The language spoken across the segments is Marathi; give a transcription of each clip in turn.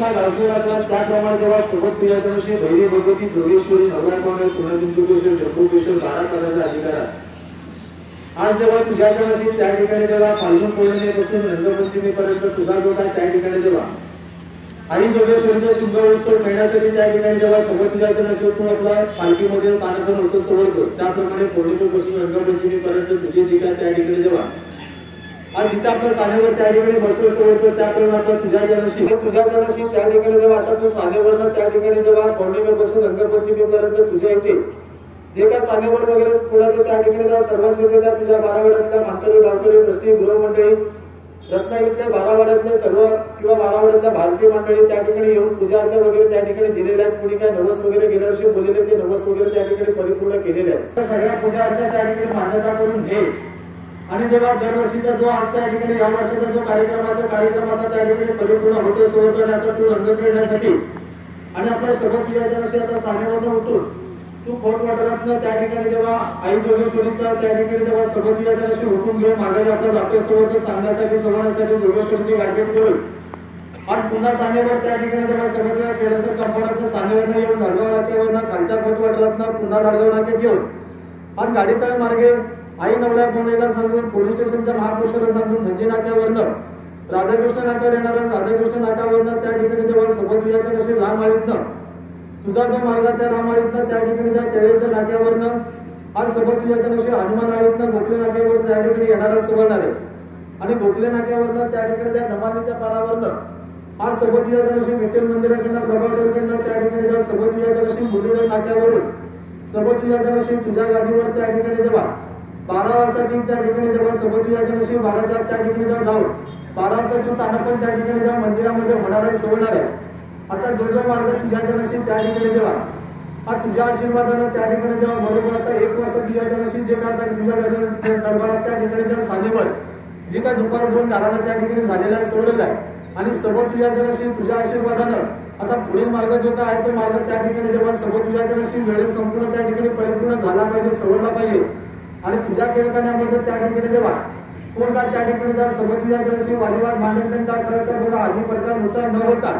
आपला गावखेडा त्याप्रमाणे जेव्हा सोबत तुझ्याशी भैरी भगवती जोगेश्वरी नवरात्र पुनर्बिंदुकेश्वर जम्बुकेश्वर 12 पदाचा अधिकार आज जेव्हा तुझ्याकडे त्या ठिकाणी जेव्हा फाल्गुन पौर्णिमेपासून रंगपंचमीपर्यंत तुझा जो काय त्या ठिकाणी जेव्हा आई जोगेश्वरीचा सुंदर उत्सव खेळण्यासाठी त्या ठिकाणी जेव्हा सोबत तुझ्याकडे तू आपला पालखीमध्ये स्थानापन्न होतो सोडतोस त्याप्रमाणे पौर्णिमेपासून रंगपंचमीपर्यंत तुझी जी काय त्या ठिकाणी जेव्हा आज जिथे आपल्या सानेवर त्या ठिकाणी बसतो सोडतो त्याप्रमाणे आपला तुझ्या जनशी त्या ठिकाणी जेव्हा आता तू सानेवरनं त्या ठिकाणी जेव्हा पौर्णिमेपासून रंगपंचमीपर्यंत तुझ्या येते जे काय सानेवर वगैरे कुणाचे त्या ठिकाणी जेव्हा सर्वांचे जे काय तुझ्या बारावाड्यातल्या मानकरी गावकरी ट्रस्टी गृहमंडळी रत्नागिरीतल्या बारावाड्यातल्या सर्व किंवा बारावाड्यातल्या भारतीय मंडळी त्या ठिकाणी येऊन पूजा अर्चा वगैरे त्या ठिकाणी दिलेल्या आहेत. कुणी काय नवस वगैरे गेल्या वर्षी बोललेले ते नवस वगैरे त्या ठिकाणी परिपूर्ण केलेले आहेत. सगळ्या पूजा अर्चा त्या ठिकाणी मान्यता करून घे आणि जेव्हा दरवर्षीचा जो आज त्या ठिकाणी या वर्षाचा जो कार्यक्रम आता त्या ठिकाणी परिपूर्ण होतो सोबत आणि आता तू रंग खेळण्यासाठी आणि आपल्या सोबत तुझ्याशी आता सानेवरनं उठून तू खोटवाटरातनं त्या ठिकाणी जेव्हा आई जोगेश्वरीचा त्या ठिकाणी जेव्हा सोबत तुझ्याशी हुकूम घेऊन मागे आपल्या जातोय सोबत सांगण्यासाठी सोडण्यासाठी जोगेश्वरीची गाठभेट करून आज पुन्हा सानेवर त्या ठिकाणी जेव्हा सोबत खेळाचं कंपाऊंडातनं सानेवरनं येऊन धाडगाव नाक्यावरनं खालच्या खोटवाटरातनं पुन्हा धाडगाव नाक्यात घेऊन आज गाडीतळ मार्गे आई नवल्या पौर्णिमेला सांगून पोलीस स्टेशनच्या महापुरुषाला सांगून धंजी नाक्यावरनं राधाकृष्ण नाक्यावर येणाऱ्या राधाकृष्ण नाक्यावरनं त्या ठिकाणी जेव्हा सोबत तुझ्याकडे रामआळीतनं तुझा जो मार्ग त्या रामआळीतनं त्या ठिकाणी त्या केळीच्या नाक्यावरनं आज सोबत तुझ्याकडे हनुमान आळीतनं गोखले नाक्यावर त्या ठिकाणी येणारा सुवर्ण आहेस आणि गोखले नाक्यावरनं त्या ठिकाणी त्या धमालीच्या पारावरनं आज सोबत तुझ्याकडे विठ्ठल मंदिराकडनं प्रभावकडनं त्या ठिकाणी जेव्हा सोबत तुझ्याकडे मुरलीधर नाक्यावरून सोबत तुझ्याकडे तुझ्या गादीवर त्या ठिकाणी जेव्हा 12 वाजता त्या ठिकाणी जेव्हा सोबत तुझ्याकडे 12च्या त्या ठिकाणी जेव्हा जाऊन 12 वाजता तू स्थानपण त्या ठिकाणी जेव्हा मंदिरामध्ये होणार आहे सोडणार आहे. आता जो मार्ग तुझ्याकडे त्या ठिकाणी जेव्हा हा तुझ्या आशीर्वादानं त्या ठिकाणी जेव्हा बरोबर आता 1 वाजता तुझ्याकडे जे काय तुझ्या दरबारात त्या ठिकाणी जेव्हा सानेवर जे काय दुपार 2 घराला त्या ठिकाणी झालेला आहे सोडलेला आहे आणि सोबत तुझ्याकडे तुझ्या आशीर्वादानं आता पुढील मार्ग जो काय आहे तो मार्ग त्या ठिकाणी जेव्हा सोबत तुझ्याकडे वेळेत संपूर्ण त्या ठिकाणी परिपूर्ण झाला पाहिजे सोडला पाहिजे आणि तुझ्या खेळखान्यामध्ये त्या ठिकाणी जेव्हा कोण का त्या ठिकाणी जेव्हा सोबत तुझ्याकडे वादविवाद मांडण काय करत बघा आधी प्रकारनुसार न होता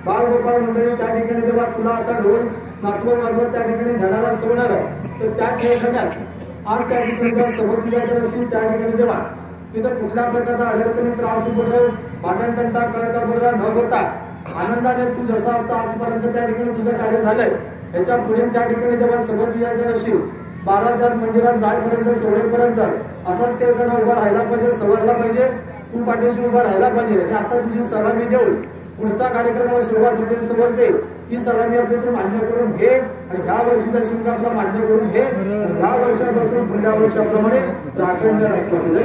बाळगोपाळ मंडळी त्या ठिकाणी जेव्हा तुला आता ढोल नाचवत वाजवत त्या ठिकाणी धडाला सोडणार आहे तर त्या खेळखान्यात आज त्या ठिकाणी जेव्हा सोबत तुझ्याकडे त्या ठिकाणी जेव्हा तिथं कुठल्या प्रकारचा अडचणी त्रास उपद्रव भांडण करता बरोबर न होता आनंदाने तू जसा आता आजपर्यंत त्या ठिकाणी तुझं कार्य झालंय याच्या पुढील त्या ठिकाणी जेव्हा सोबत तुझ्याकडे 12 मंदिरात जायपर्यंत सोडेपर्यंत असाच खेळखाना उभा राहायला पाहिजे सवरला पाहिजे तू पाठीशी उभा राहायला पाहिजे आणि आता तुझी सलामी देऊन पुढचा कार्यक्रमाला सुरुवात होते समजते ही सलामी आपली तू मान्य करून घे आणि ह्या वर्षीचा शिंका आपला मान्य करून घे ह्या वर्षापासून पुढल्या वर्षाप्रमाणे राखण राखली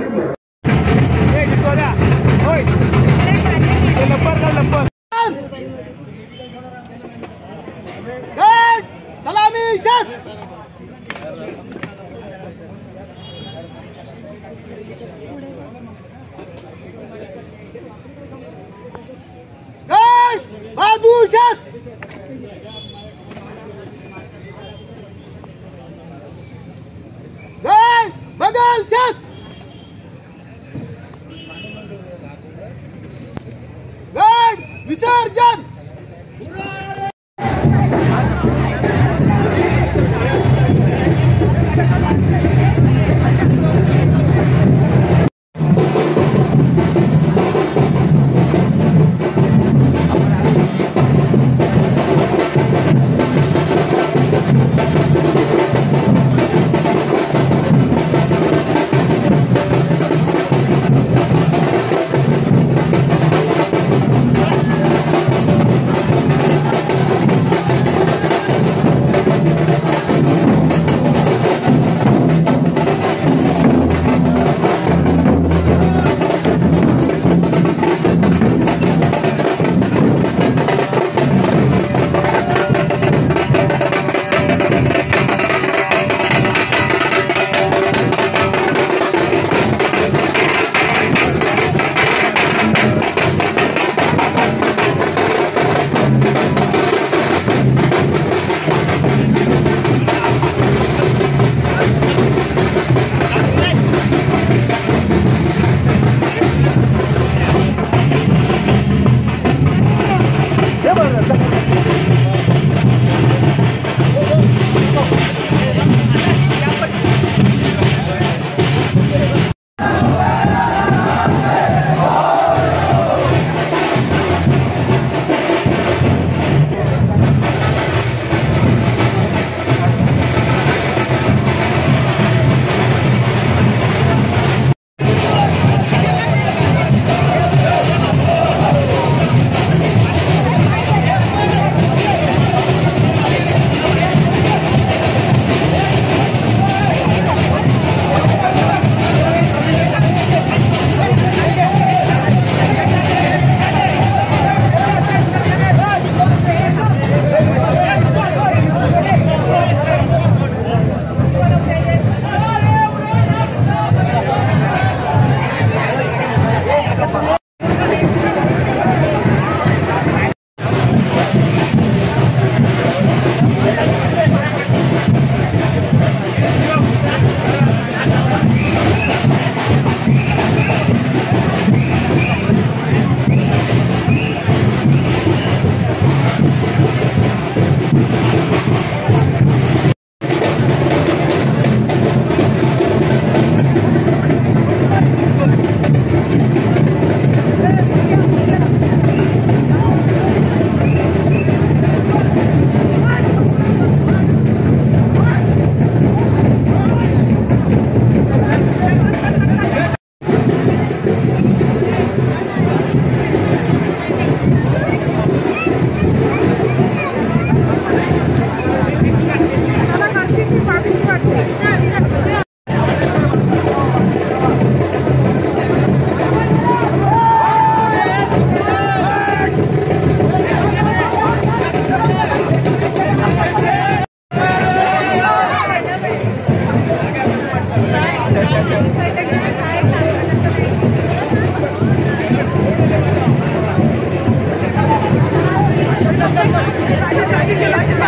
सलामी बादूशास जय बदल शास जय विसर्जन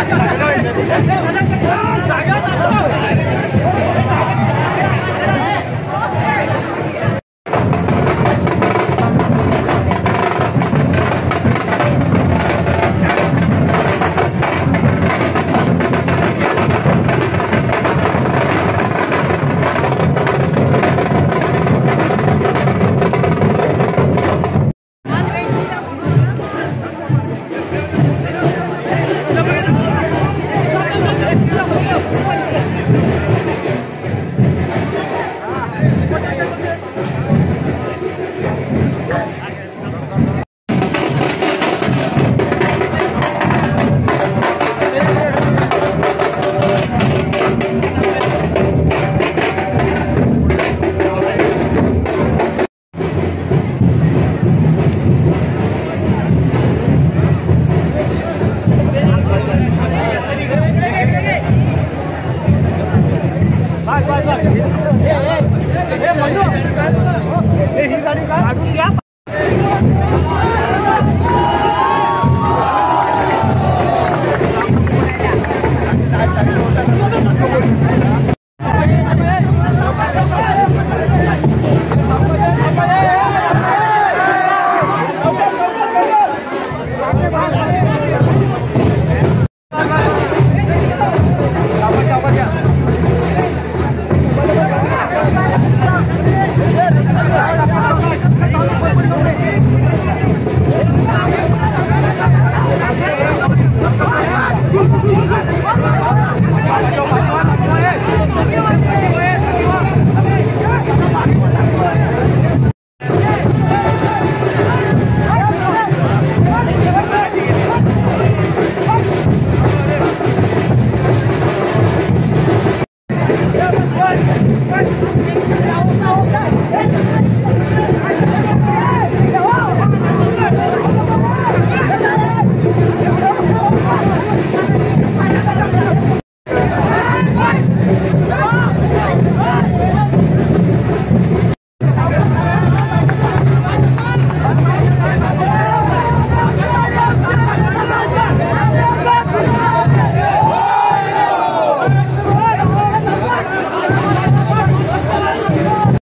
चला